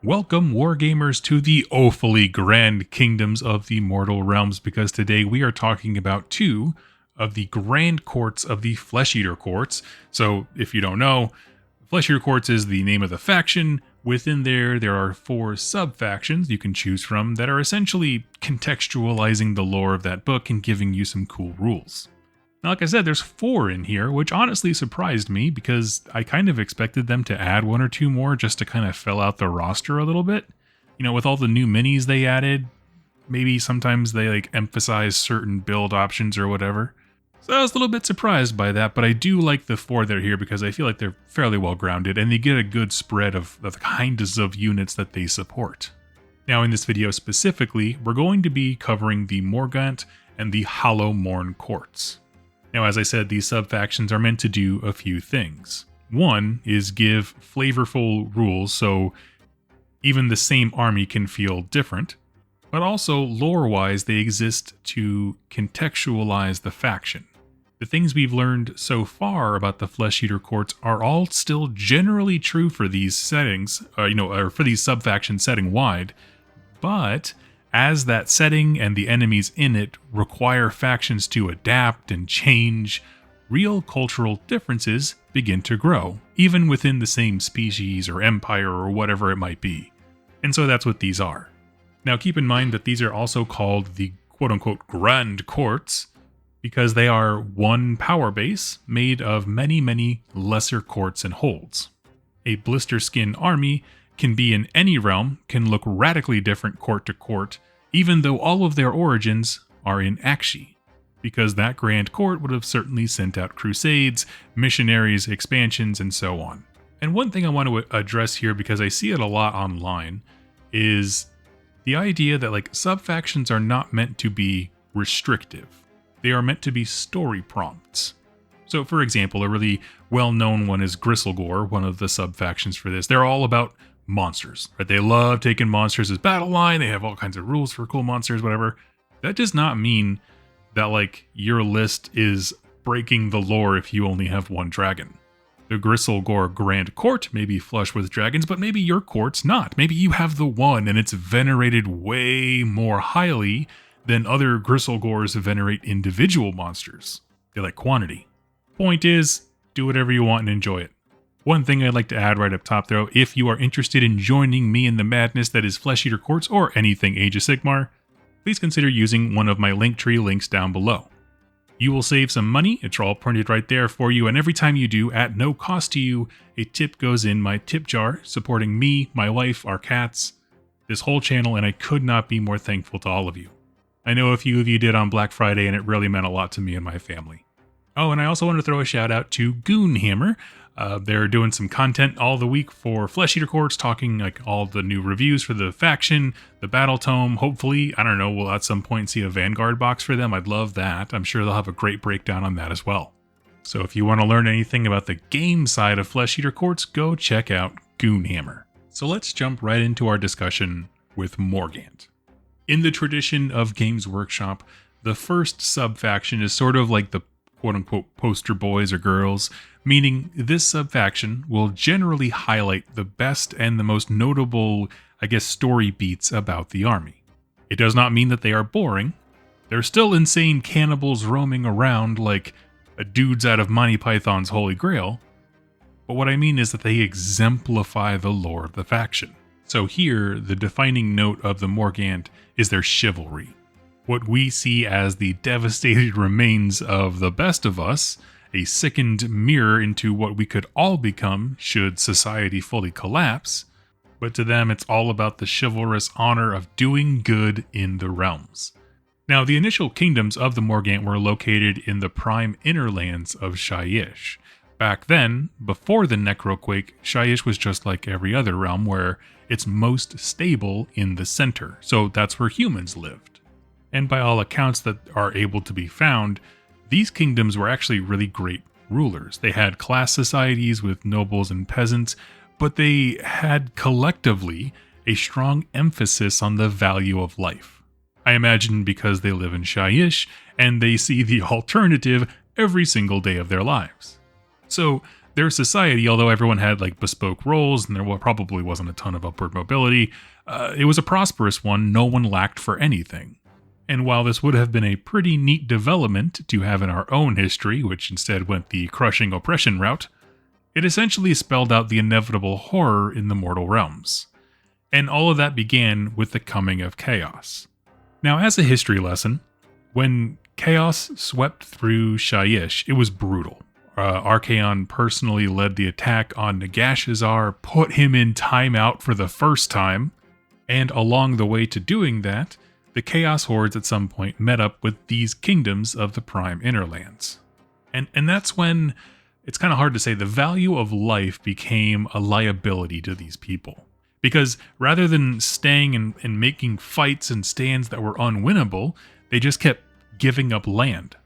Welcome, Wargamers, to the awfully grand kingdoms of the mortal realms, because today we are talking about two of the grand courts of the Flesh Eater courts. So, if you don't know, Flesh Eater courts is the name of the faction. Within there are four sub-factions you can choose from that are essentially contextualizing the lore of that book and giving you some cool rules. Now, like I said, there's four in here, which honestly surprised me because I kind of expected them to add one or two more just to kind of fill out the roster a little bit. You know, with all the new minis they added, maybe sometimes they emphasize certain build options or whatever. So I was a little bit surprised by that, but I do like the four that are here because I feel like they're fairly well grounded and they get a good spread of the kinds of units that they support. Now, in this video specifically, we're going to be covering the Morgaunt and the Hollowmourne Courts. Now, as I said, these sub-factions are meant to do a few things. One is give flavorful rules so even the same army can feel different, but also lore-wise they exist to contextualize the faction. The things we've learned so far about the Flesh Eater courts are all still generally true for these settings, or for these sub-factions setting-wide, but as that setting and the enemies in it require factions to adapt and change, real cultural differences begin to grow, even within the same species or empire or whatever it might be. And so that's what these are. Now keep in mind that these are also called the quote-unquote grand courts because they are one power base made of many lesser courts and holds. A blister skin army can be in any realm, can look radically different court to court, even though all of their origins are in Akshi, because that grand court would have certainly sent out crusades, missionaries, expansions, and so on. And one thing I want to address here, because I see it a lot online, is the idea that sub-factions are not meant to be restrictive. They are meant to be story prompts. So for example, a really well-known one is Gristlegore, one of the sub-factions for this. They're all about monsters, right? They love taking monsters as battle line. They have all kinds of rules for cool monsters, whatever. That does not mean that your list is breaking the lore if you only have one dragon. The Gristlegore Grand Court may be flush with dragons, but maybe your court's not. Maybe you have the one and it's venerated way more highly than other Gristlegores venerate individual monsters. They like quantity. Point is, do whatever you want and enjoy it. One thing I'd like to add right up top though, if you are interested in joining me in the madness that is Flesh Eater Courts or anything Age of Sigmar, please consider using one of my Linktree links down below. You will save some money, it's all printed right there for you, and every time you do, at no cost to you, a tip goes in my tip jar, supporting me, my wife, our cats, this whole channel, and I could not be more thankful to all of you. I know a few of you did on Black Friday, and it really meant a lot to me and my family. Oh, and I also want to throw a shout out to Goonhammer. They're doing some content all the week for Flesh Eater Courts, talking all the new reviews for the faction, the battle tome. Hopefully, I don't know, we'll at some point see a Vanguard box for them. I'd love that. I'm sure they'll have a great breakdown on that as well. So if you want to learn anything about the game side of Flesh Eater Courts, go check out Goonhammer. So let's jump right into our discussion with Morgaunt. In the tradition of Games Workshop, the first sub-faction is sort of like the quote-unquote poster boys or girls, meaning this sub-faction will generally highlight the best and the most notable, story beats about the army. It does not mean that they are boring. They're still insane cannibals roaming around like dudes out of Monty Python's Holy Grail, but what I mean is that they exemplify the lore of the faction. So here, the defining note of the Morgaunt is their chivalry. What we see as the devastated remains of the best of us, a sickened mirror into what we could all become should society fully collapse, but to them it's all about the chivalrous honor of doing good in the realms. Now, the initial kingdoms of the Morgaunt were located in the prime inner lands of Shyish. Back then, before the Necroquake, Shyish was just like every other realm where it's most stable in the center, so that's where humans lived. And by all accounts that are able to be found, these kingdoms were actually really great rulers. They had class societies with nobles and peasants, but they had collectively a strong emphasis on the value of life. I imagine because they live in Shyish and they see the alternative every single day of their lives. So Their society, although everyone had like bespoke roles and there probably wasn't a ton of upward mobility, it was a prosperous one. No one lacked for anything. And while this would have been a pretty neat development to have in our own history, which instead went the crushing oppression route, it essentially spelled out the inevitable horror in the mortal realms. And all of that began with the coming of chaos. Now, as a history lesson, when chaos swept through Shyish, it was brutal. Archaon personally led the attack on Nagashazar, put him in timeout for the first time, and along the way to doing that, the Chaos Hordes at some point met up with these kingdoms of the Prime Innerlands. And that's when, it's kind of hard to say, the value of life became a liability to these people. Because rather than staying and making fights and stands that were unwinnable, they just kept giving up land.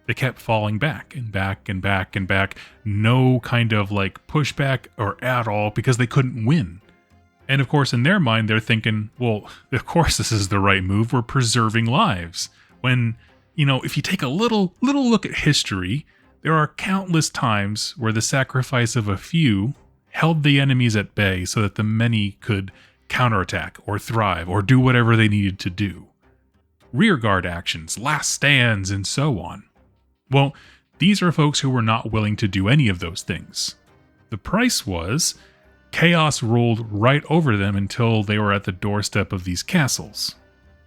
They kept falling back and back and back and back. No kind of like pushback or at all because they couldn't win. And of course, in their mind, they're thinking, well, of course this is the right move. We're preserving lives. When, if you take a little look at history, there are countless times where the sacrifice of a few held the enemies at bay so that the many could counterattack or thrive or do whatever they needed to do. Rearguard actions, last stands, and so on. Well, these are folks who were not willing to do any of those things. The price was chaos rolled right over them until they were at the doorstep of these castles,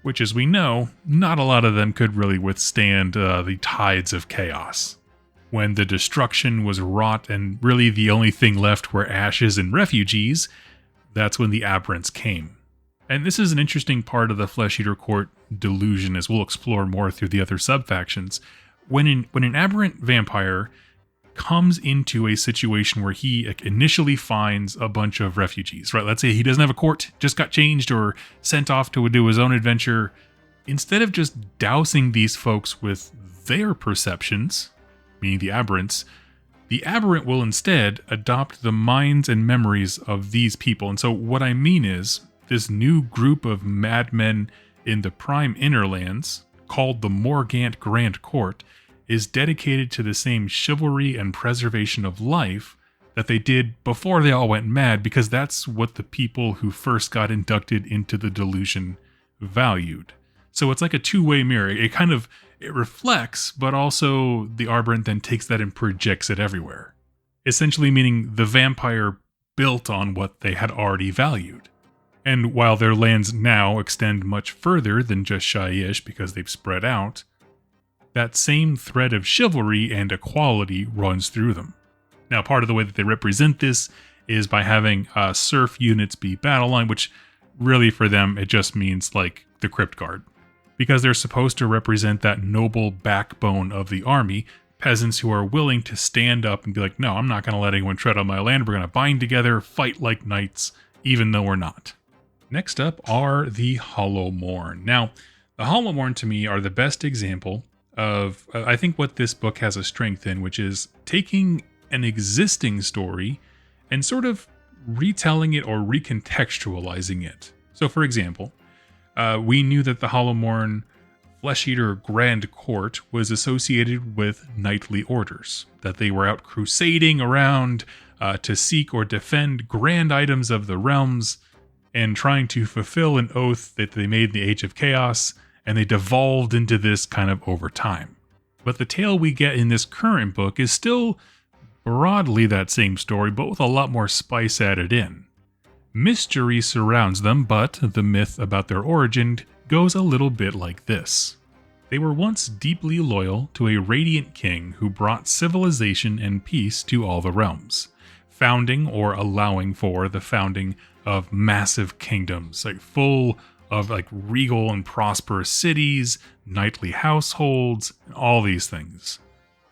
which, as we know, not a lot of them could really withstand the tides of chaos. When the destruction was wrought and really the only thing left were ashes and refugees, that's when the aberrants came. And this is an interesting part of the Flesh Eater Court delusion, as we'll explore more through the other subfactions. When an aberrant vampire comes into a situation where he initially finds a bunch of refugees, right? Let's say he doesn't have a court, just got changed or sent off to do his own adventure. Instead of just dousing these folks with their perceptions, meaning the aberrants, the aberrant will instead adopt the minds and memories of these people. And so what I mean is, this new group of madmen in the Prime Innerlands, called the Morgaunt Grand Court, is dedicated to the same chivalry and preservation of life that they did before they all went mad, because that's what the people who first got inducted into the delusion valued. So it's like a two-way mirror. It reflects, but also the aberrant then takes that and projects it everywhere. Essentially meaning the vampire built on what they had already valued. And while their lands now extend much further than just Shyish because they've spread out, that same thread of chivalry and equality runs through them. Now, part of the way that they represent this is by having serf units be battle line, which really for them, it just means like the crypt guard. Because they're supposed to represent that noble backbone of the army, peasants who are willing to stand up and be like, no, I'm not going to let anyone tread on my land. We're going to bind together, fight like knights, even though we're not. Next up are the Hollowmourne. Now, the Hollowmourne to me are the best example of, I think, what this book has a strength in, which is taking an existing story and sort of retelling it or recontextualizing it. So, for example, we knew that the Hollowmourne Flesh Eater Grand Court was associated with knightly orders, that they were out crusading around to seek or defend grand items of the realms and trying to fulfill an oath that they made in the Age of Chaos, and they devolved into this kind of over time. But the tale we get in this current book is still broadly that same story, but with a lot more spice added in. Mystery surrounds them, but the myth about their origin goes a little bit like this. They were once deeply loyal to a radiant king who brought civilization and peace to all the realms, founding or allowing for the founding of massive kingdoms, full of regal and prosperous cities, knightly households, and all these things.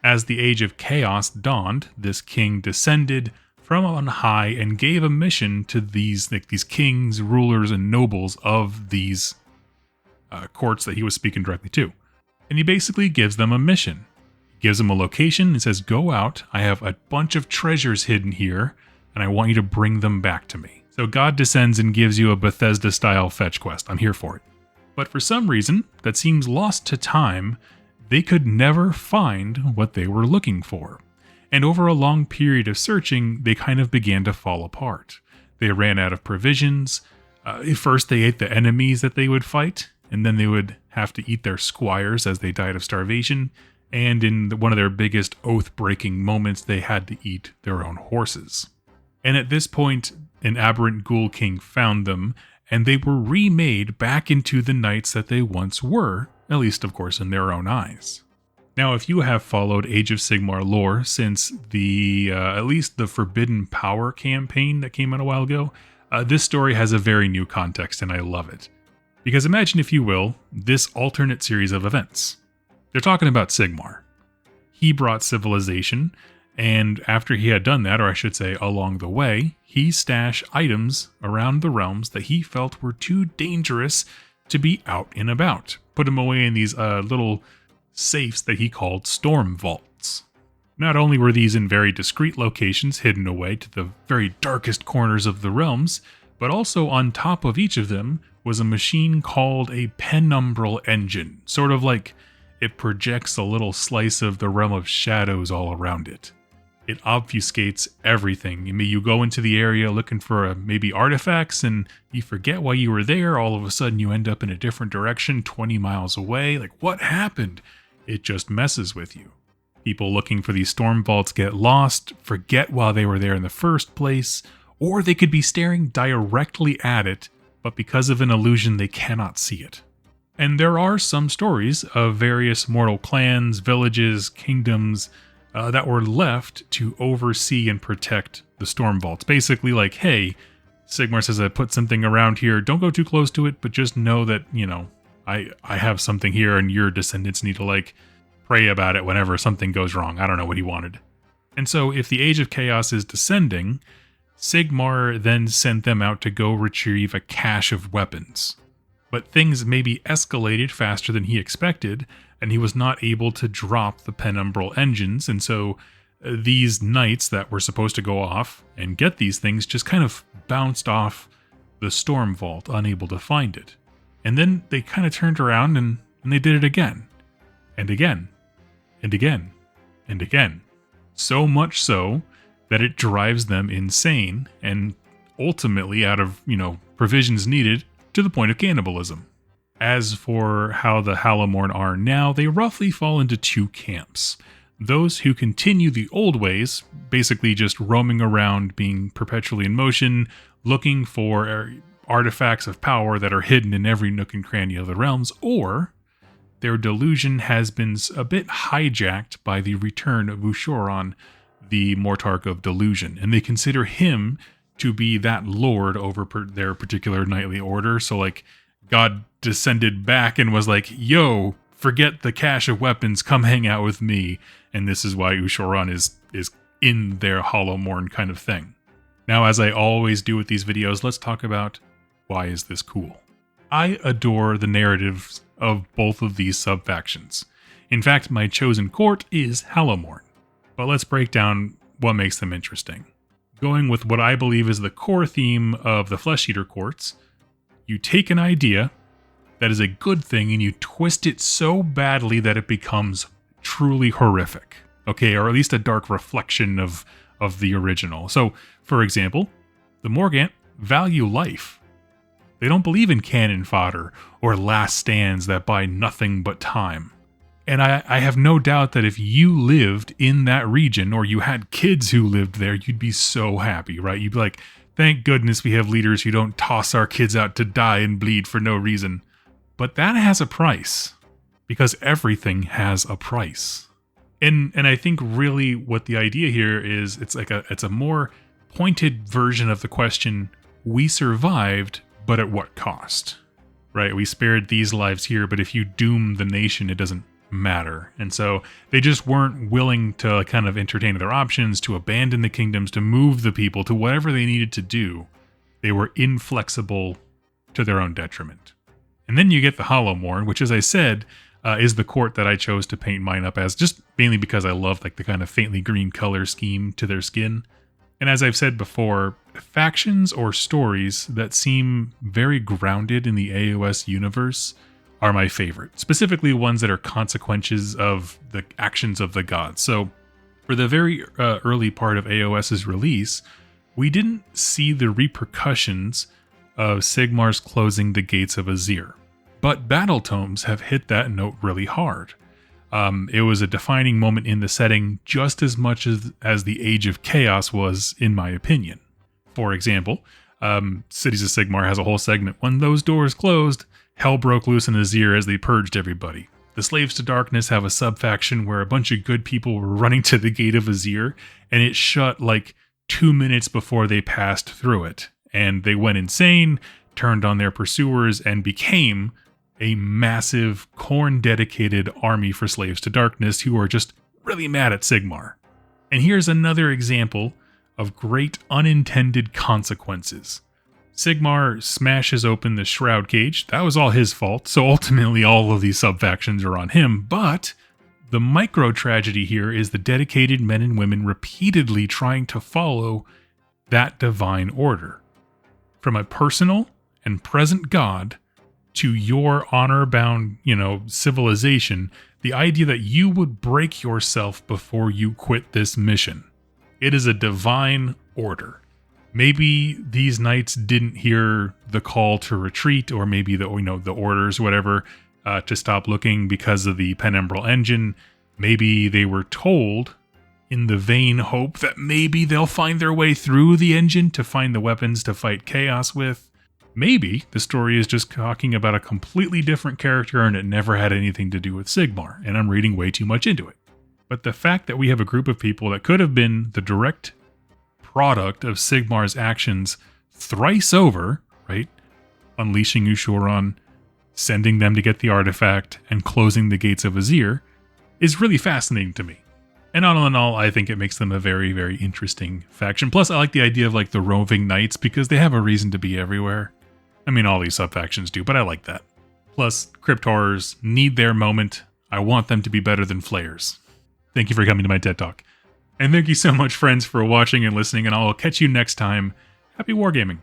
As the Age of Chaos dawned, this king descended from on high and gave a mission to these kings, rulers, and nobles of these courts that he was speaking directly to. And he basically gives them a mission. He gives them a location and says, go out, I have a bunch of treasures hidden here, and I want you to bring them back to me. So God descends and gives you a Bethesda-style fetch quest. I'm here for it. But for some reason that seems lost to time, they could never find what they were looking for. and over a long period of searching, they kind of began to fall apart. They ran out of provisions. First, they ate the enemies that they would fight, and then they would have to eat their squires as they died of starvation, and in one of their biggest oath-breaking moments, they had to eat their own horses. And at this point, an aberrant ghoul king found them, and they were remade back into the knights that they once were, at least, of course, in their own eyes. Now, if you have followed Age of Sigmar lore since the, at least the Forbidden Power campaign that came out a while ago, this story has a very new context, and I love it. Because imagine, if you will, this alternate series of events. They're talking about Sigmar. He brought civilization, and after he had done that, or I should say along the way, he stashed items around the realms that he felt were too dangerous to be out and about. Put them away in these little safes that he called storm vaults. Not only were these in very discreet locations hidden away to the very darkest corners of the realms, but also on top of each of them was a machine called a penumbral engine, sort of like it projects a little slice of the realm of shadows all around it. It obfuscates everything. You go into the area looking for maybe artifacts, and you forget why you were there. All of a sudden you end up in a different direction 20 miles away. Like, what happened? It just messes with you. People looking for these storm vaults get lost, forget why they were there in the first place, or they could be staring directly at it, but because of an illusion they cannot see it. And there are some stories of various mortal clans, villages, kingdoms that were left to oversee and protect the storm vaults. Basically like, hey, Sigmar says I put something around here, don't go too close to it, but just know that, I have something here and your descendants need to like pray about it whenever something goes wrong. I don't know what he wanted. And so if the Age of Chaos is descending, Sigmar then sent them out to go retrieve a cache of weapons. But things maybe escalated faster than he expected, and he was not able to drop the penumbral engines, and so these knights that were supposed to go off and get these things just kind of bounced off the storm vault, unable to find it. And then they kind of turned around and they did it again. And again. And again. And again. So much so that it drives them insane, and ultimately out of, provisions needed, to the point of cannibalism. As for how the Hollowmourne are now, they roughly fall into two camps. Those who continue the old ways, basically just roaming around, being perpetually in motion, looking for artifacts of power that are hidden in every nook and cranny of the realms, or their delusion has been a bit hijacked by the return of Ushoran, the Mortarch of Delusion, and they consider him to be that lord over their particular knightly order. So like, God descended back and was like, yo, forget the cache of weapons, come hang out with me. And this is why Ushoran is in their Hollowmourne kind of thing. Now, as I always do with these videos, let's talk about why is this cool. I adore the narratives of both of these sub-factions. In fact, my chosen court is Hollowmourne. But let's break down what makes them interesting. Going with what I believe is the core theme of the Flesh Eater courts, you take an idea that is a good thing and you twist it so badly that it becomes truly horrific. Okay, or at least a dark reflection of the original. So, for example, the Morgaunt value life. They don't believe in cannon fodder or last stands that buy nothing but time. And I have no doubt that if you lived in that region or you had kids who lived there, you'd be so happy, right? You'd be like, thank goodness we have leaders who don't toss our kids out to die and bleed for no reason. But that has a price, because everything has a price. And I think really what the idea here is, it's a more pointed version of the question, we survived, but at what cost? Right? We spared these lives here, but if you doom the nation, it doesn't matter. And so they just weren't willing to kind of entertain their options, to abandon the kingdoms, to move the people, to whatever they needed to do. They were inflexible to their own detriment. And then you get the Hollowmourne, which, as I said, is the court that I chose to paint mine up as, just mainly because I love like the kind of faintly green color scheme to their skin. And as I've said before, factions or stories that seem very grounded in the AOS universe are my favorite, specifically ones that are consequences of the actions of the gods. So For the very early part of AOS's release, we didn't see the repercussions of Sigmar's closing the gates of Azir. But battle tomes have hit that note really hard. It was a defining moment in the setting just as much as the Age of Chaos was, in my opinion. For example, Cities of Sigmar has a whole segment. When those doors closed, hell broke loose in Azir as they purged everybody. The Slaves to Darkness have a sub-faction where a bunch of good people were running to the gate of Azir, and it shut like 2 minutes before they passed through it. And they went insane, turned on their pursuers, and became a massive, Khorne-dedicated army for Slaves to Darkness who are just really mad at Sigmar. And here's another example of great unintended consequences. Sigmar smashes open the Shroud Cage. That was all his fault, so ultimately all of these sub-factions are on him, but the micro-tragedy here is the dedicated men and women repeatedly trying to follow that divine order. From a personal and present god to your honor-bound, civilization, the idea that you would break yourself before you quit this mission. It is a divine order. Maybe these knights didn't hear the call to retreat, or maybe the orders, whatever, to stop looking because of the Penumbral engine. Maybe they were told in the vain hope that maybe they'll find their way through the engine to find the weapons to fight chaos with. Maybe the story is just talking about a completely different character and it never had anything to do with Sigmar, and I'm reading way too much into it. But the fact that we have a group of people that could have been the direct product of Sigmar's actions thrice over, right? Unleashing Ushoran, sending them to get the artifact, and closing the gates of Azir, is really fascinating to me. And all in all, I think it makes them a very, very interesting faction. Plus, I like the idea of like the roving knights because they have a reason to be everywhere. I mean, all these sub-factions do, but I like that. Plus, crypt horrors need their moment. I want them to be better than flayers. Thank you for coming to my TED Talk. And thank you so much, friends, for watching and listening, and I will catch you next time. Happy wargaming.